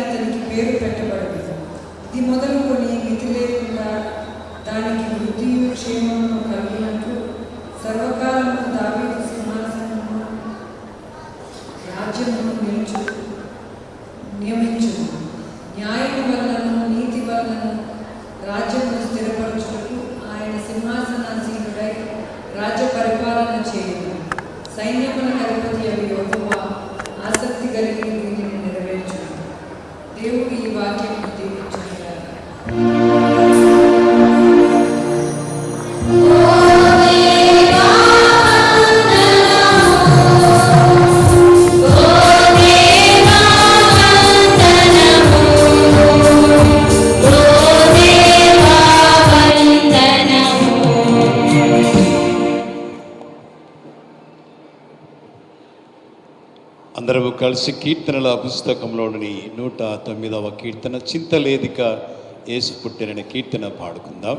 అతనికి పేరు పెట్టబడింది. ఇది మొదలుకొని మితి లేకుండా దానికి వృద్ధియు క్షేమమును కలిగినట్లు సర్వకాలము దావీదు సింహాసనము రాజ్యమును నియమించును. న్యాయము వలనను నీతి వలనను రాజ్యమును స్థిరపరచుటకు ఆయన సింహాసనాసీనుడై రాజ్య పరిపాలన చేయును. సైన్యములకు అధిపతి అవి యెహోవా ఆసక్తి కలిగి దీనిని నెరవేర్చును. దేవుడు ఈ వాక్యమును దీవించుగాక. అందరూ కలిసి కీర్తనల పుస్తకంలోని 109వ కీర్తన చింతలేదిక యేసు పుట్టిన కీర్తన పాడుకుందాం.